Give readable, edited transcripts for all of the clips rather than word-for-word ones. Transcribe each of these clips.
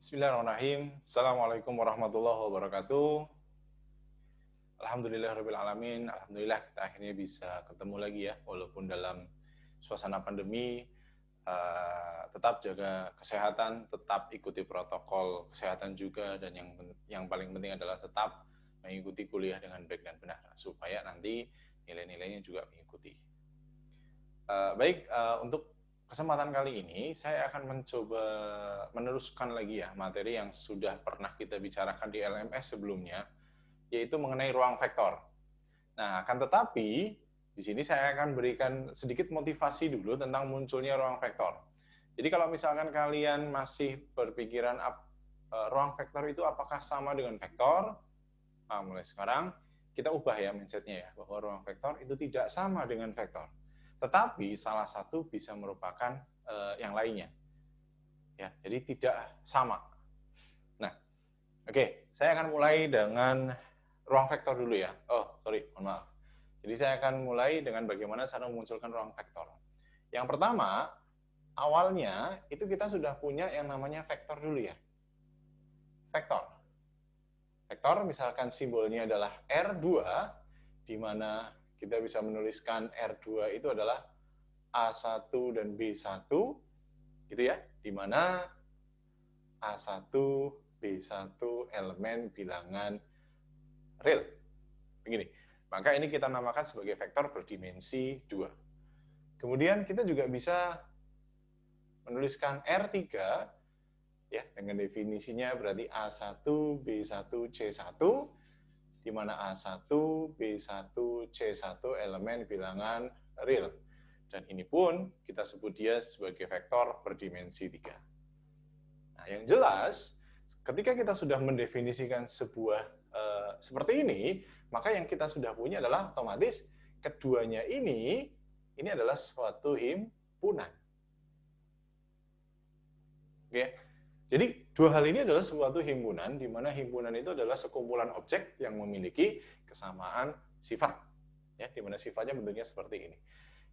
Bismillahirrahmanirrahim. Assalamualaikum warahmatullahi wabarakatuh. Alhamdulillahirrahmanirrahim. Alhamdulillah kita akhirnya bisa ketemu lagi ya, walaupun dalam suasana pandemi. Tetap jaga kesehatan, tetap ikuti protokol kesehatan juga, dan yang paling penting adalah tetap mengikuti kuliah dengan baik dan benar, supaya nanti nilai-nilainya juga mengikuti. Untuk kesempatan kali ini, saya akan mencoba meneruskan lagi ya materi yang sudah pernah kita bicarakan di LMS sebelumnya, yaitu mengenai ruang vektor. Nah, akan tetapi, di sini saya akan berikan sedikit motivasi dulu tentang munculnya ruang vektor. Jadi kalau misalkan kalian masih berpikiran ruang vektor itu apakah sama dengan vektor, nah, mulai sekarang kita ubah ya mindset-nya ya, bahwa ruang vektor itu tidak sama dengan vektor. Tetapi salah satu bisa merupakan yang lainnya. Ya, jadi tidak sama. Nah, oke, saya akan mulai dengan ruang vektor dulu ya. Oh, sorry, mohon maaf. Jadi saya akan mulai dengan bagaimana cara memunculkan ruang vektor. Yang pertama, awalnya itu kita sudah punya yang namanya vektor dulu ya. Vektor. Vektor misalkan simbolnya adalah R2, di mana kita bisa menuliskan R2 itu adalah A1 dan B1, gitu ya, di mana A1, B1 elemen bilangan real. Begini. Maka ini kita namakan sebagai vektor berdimensi 2. Kemudian kita juga bisa menuliskan R3 ya, dengan definisinya berarti A1, B1, C1, di mana A1, B1, C1 elemen bilangan real. Dan ini pun kita sebut dia sebagai vektor berdimensi 3. Nah, yang jelas, ketika kita sudah mendefinisikan sebuah seperti ini, maka yang kita sudah punya adalah otomatis keduanya ini adalah suatu himpunan. Oke. Jadi dua hal ini adalah suatu himpunan, di mana himpunan itu adalah sekumpulan objek yang memiliki kesamaan sifat, ya, di mana sifatnya bentuknya seperti ini.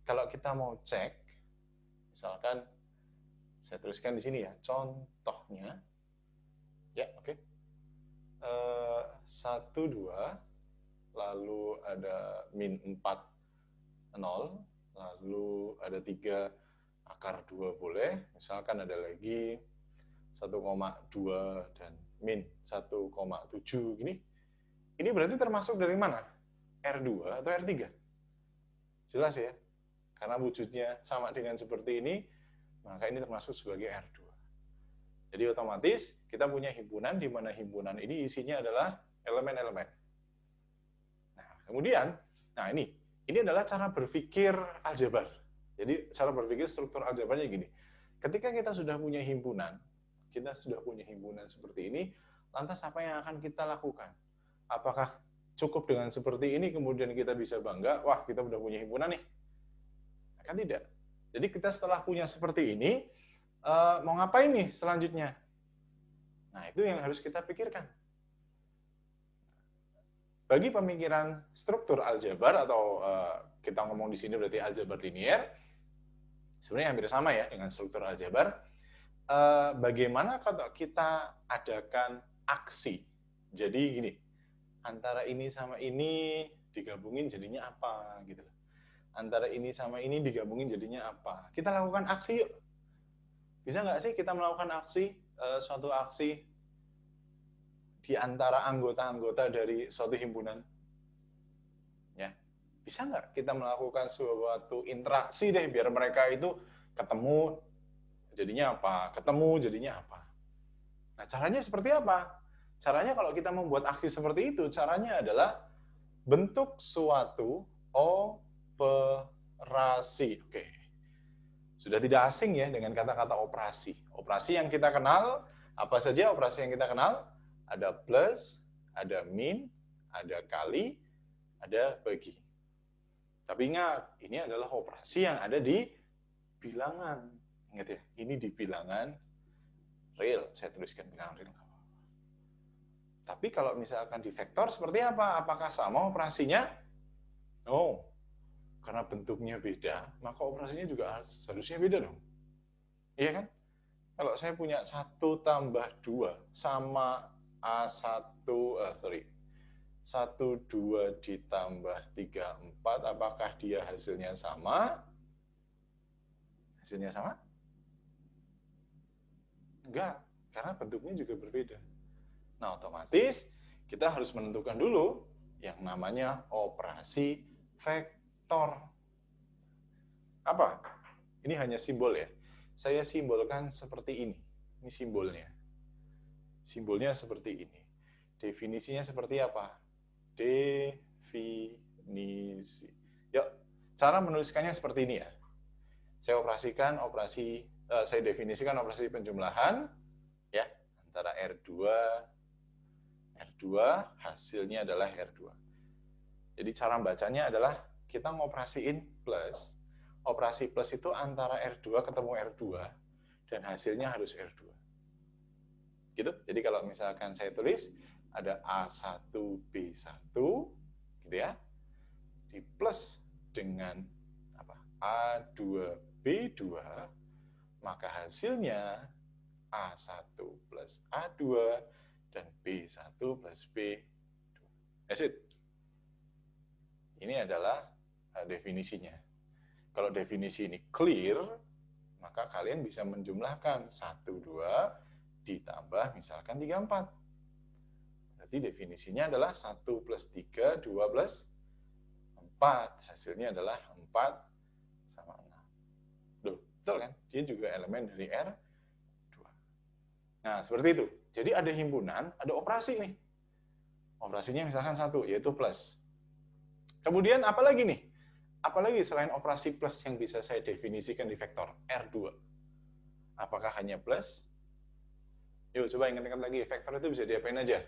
Kalau kita mau cek, misalkan saya tuliskan di sini ya, contohnya, ya, oke. 1, 2, lalu ada min 4, 0, lalu ada 3 akar 2 boleh, misalkan ada lagi 1,2 dan min 1,7 gini. Ini berarti termasuk dari mana? R2 atau R3? Jelas ya, karena wujudnya sama dengan seperti ini, maka ini termasuk sebagai R2. Jadi otomatis kita punya himpunan, di mana himpunan ini isinya adalah elemen-elemen. Nah, kemudian, ini adalah cara berpikir aljabar. Jadi cara berpikir struktur aljabarnya gini. Ketika kita sudah punya himpunan, seperti ini, lantas apa yang akan kita lakukan? Apakah cukup dengan seperti ini kemudian kita bisa bangga, wah kita udah punya himpunan nih? Kan tidak. Jadi kita setelah punya seperti ini, mau ngapain nih selanjutnya? Nah, itu yang harus kita pikirkan. Bagi pemikiran struktur aljabar, atau kita ngomong di sini berarti aljabar linier, sebenarnya hampir sama ya dengan struktur aljabar. Bagaimana kalau kita adakan aksi? Jadi gini, antara ini sama ini digabungin jadinya apa gitu. Antara ini sama ini digabungin jadinya apa? Kita lakukan aksi yuk. Bisa nggak sih kita melakukan aksi, suatu aksi di antara anggota-anggota dari suatu himpunan? Ya, bisa nggak kita melakukan suatu interaksi deh, biar mereka itu ketemu jadinya apa? Ketemu jadinya apa? Nah, caranya seperti apa? Caranya kalau kita membuat aksi seperti itu, caranya adalah bentuk suatu operasi. Oke. Sudah tidak asing ya dengan kata-kata operasi. Operasi yang kita kenal, apa saja operasi yang kita kenal? Ada plus, ada min, ada kali, ada bagi. Tapi ingat, ini adalah operasi yang ada di bilangan. Ingat ya, ini di bilangan real. Saya tuliskan bilangan real. Tapi kalau misalkan di vektor seperti apa? Apakah sama operasinya? No. Karena bentuknya beda, maka operasinya juga harusnya beda dong. Iya kan? Kalau saya punya 1 tambah 2 sama A1, 1, 2 ditambah 3, 4, apakah dia hasilnya sama? Hasilnya sama? Enggak, karena bentuknya juga berbeda. Nah, otomatis kita harus menentukan dulu yang namanya operasi vektor. Apa? Ini hanya simbol ya. Saya simbolkan seperti ini. Ini simbolnya. Simbolnya seperti ini. Definisinya seperti apa? Definisi. Yuk, cara menuliskannya seperti ini ya. Saya definisikan operasi penjumlahan ya antara R2 hasilnya adalah R2. Jadi cara bacanya adalah kita ngoperasiin plus. Operasi plus itu antara R2 ketemu R2 dan hasilnya harus R2. Gitu. Jadi kalau misalkan saya tulis ada A1B1 gitu ya. Di plus dengan apa? A2B2 maka hasilnya A1 plus A2 dan B1 plus B2. That's it. Ini adalah definisinya. Kalau definisi ini clear, maka kalian bisa menjumlahkan 1, 2 ditambah misalkan 3, 4. Berarti definisinya adalah 1 plus 3, 2 plus 4. Hasilnya adalah 4 sama 6. Duh, betul kan? Dia juga elemen dari R2. Nah, seperti itu. Jadi ada himpunan, ada operasi nih. Operasinya misalkan 1, yaitu plus. Kemudian apa lagi nih? Apalagi selain operasi plus yang bisa saya definisikan di vektor R2? Apakah hanya plus? Yuk, coba ingat-ingat lagi. Vektor itu bisa diapain aja?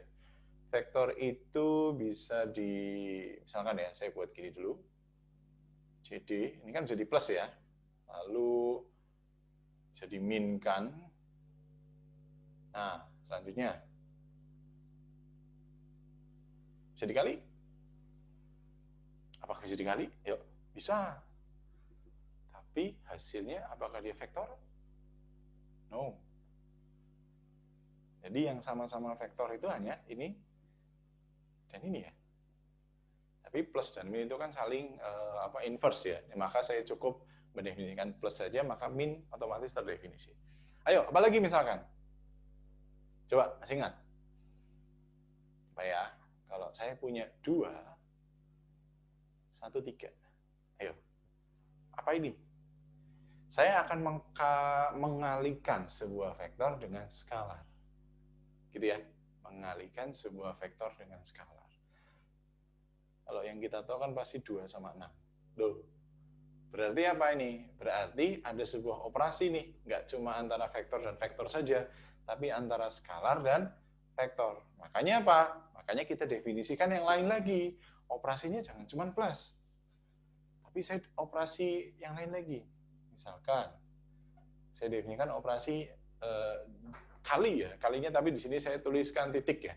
Vektor itu bisa misalkan ya, saya buat gini dulu. CD, ini kan jadi plus ya. Lalu jadi min kan. Nah, selanjutnya. Bisa dikali? Apakah bisa dikali? Yuk, bisa. Tapi hasilnya apakah dia vektor? No. Jadi yang sama-sama vektor itu hanya ini dan ini ya. Tapi plus dan min itu kan saling inverse ya. Maka saya cukup mendefinisikan plus saja, maka min otomatis terdefinisi. Ayo, apalagi misalkan? Coba, masih ingat? Apa ya? Kalau saya punya 2, 1, 3. Ayo, apa ini? Saya akan mengalihkan sebuah vektor dengan skalar. Gitu ya, mengalihkan sebuah vektor dengan skalar. Kalau yang kita tahu kan pasti 2 sama 6. Loh, berarti apa ini? Berarti ada sebuah operasi nih, nggak cuma antara vektor dan vektor saja, tapi antara skalar dan vektor. Makanya apa? Makanya kita definisikan yang lain lagi. Operasinya jangan cuma plus. Tapi saya operasi yang lain lagi. Misalkan, saya definisikan operasi kali ya, kalinya tapi di sini saya tuliskan titik ya.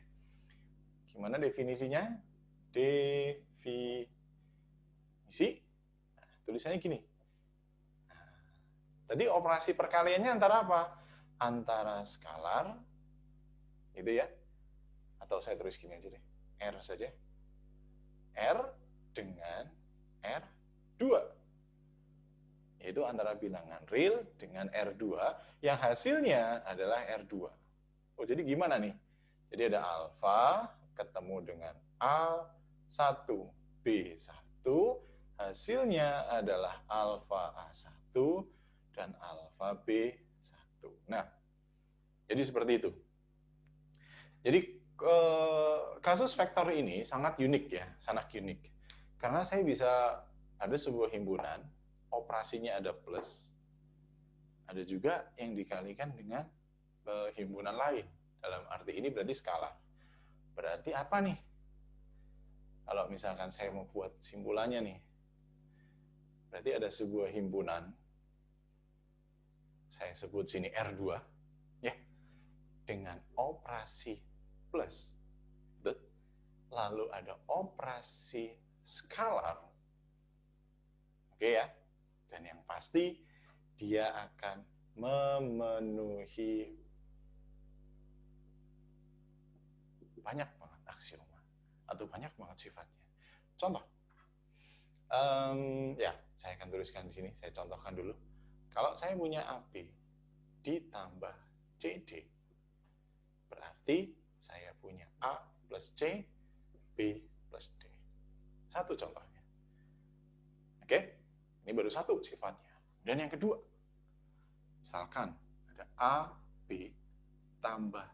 Gimana definisinya? Definisi, nah, tulisannya gini. Tadi operasi perkaliannya antara apa? Antara skalar, gitu ya. Atau saya tulis gini aja deh, R saja. R dengan R2. Yaitu antara bilangan real dengan R2, yang hasilnya adalah R2. Oh, jadi gimana nih? Jadi ada alfa ketemu dengan A1, B1, hasilnya adalah alfa A1 dan alfa B1. Nah, jadi seperti itu. Jadi kasus vektor ini sangat unik ya, sangat unik. Karena saya bisa ada sebuah himpunan, operasinya ada plus, ada juga yang dikalikan dengan himpunan lain. Dalam arti ini berarti skalar. Berarti apa nih? Kalau misalkan saya mau buat simpulannya nih, berarti ada sebuah himpunan, saya sebut sini R2, ya, dengan operasi plus, lalu ada operasi skalar, oke ya, dan yang pasti dia akan memenuhi banyak banget aksioma atau banyak banget sifatnya. Contoh, ya saya akan tuliskan di sini. Saya contohkan dulu. Kalau saya punya AB ditambah CD, berarti saya punya A plus C, B plus D. Satu contohnya. Oke, ini baru satu sifatnya. Dan yang kedua, misalkan ada A, B, tambah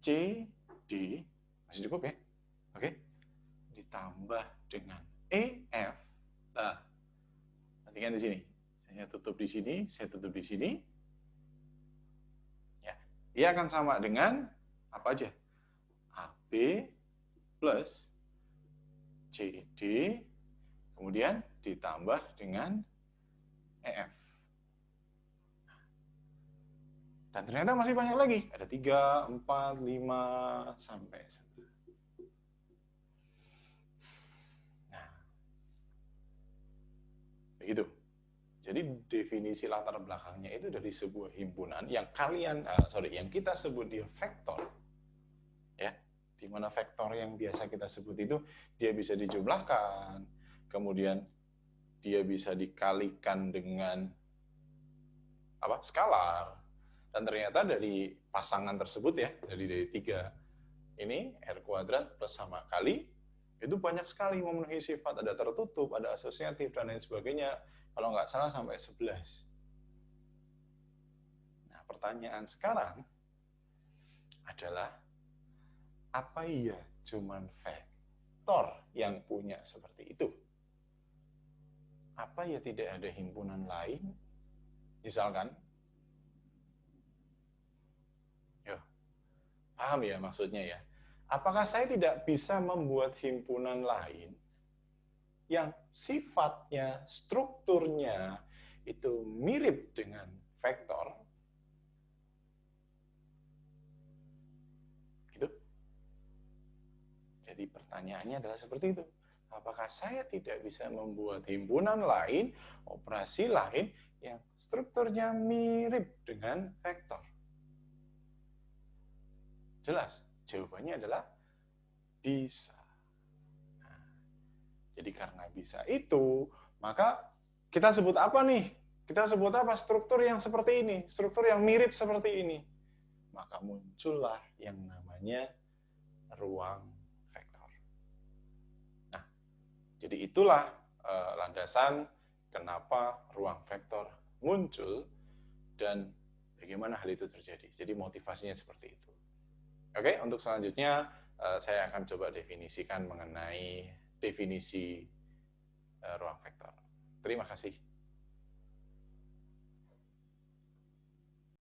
C, D, masih cukup ya? Oke, ditambah dengan E, F. Nah, perhatikan di sini. Saya tutup di sini, saya tutup di sini. Ya, dia akan sama dengan apa aja? AB plus CD, kemudian ditambah dengan EF. Dan ternyata masih banyak lagi. Ada 3, 4, 5, sampai 1. Nah, begitu. Jadi definisi latar belakangnya itu dari sebuah himpunan yang yang kita sebut dia vektor, ya, di mana vektor yang biasa kita sebut itu dia bisa dijumlahkan, kemudian dia bisa dikalikan dengan skalar, dan ternyata dari pasangan tersebut ya, dari 3 ini R kuadrat plus sama kali itu banyak sekali memenuhi sifat, ada tertutup, ada asosiatif dan lain sebagainya. Kalau nggak salah sampai 11. Nah, pertanyaan sekarang adalah, apa iya cuman vektor yang punya seperti itu? Apa ya tidak ada himpunan lain? Misalkan, paham ya maksudnya ya? Apakah saya tidak bisa membuat himpunan lain yang sifatnya, strukturnya itu mirip dengan vektor? Gitu. Jadi pertanyaannya adalah seperti itu. Apakah saya tidak bisa membuat himpunan lain, operasi lain yang strukturnya mirip dengan vektor? Jelas, jawabannya adalah bisa. Nah, jadi karena bisa itu, maka kita sebut apa nih? Kita sebut apa? Struktur yang seperti ini, struktur yang mirip seperti ini. Maka muncullah yang namanya ruang vektor. Nah, jadi itulah landasan kenapa ruang vektor muncul dan bagaimana hal itu terjadi. Jadi motivasinya seperti itu. Oke, untuk selanjutnya saya akan coba definisikan mengenai definisi ruang vektor. Terima kasih.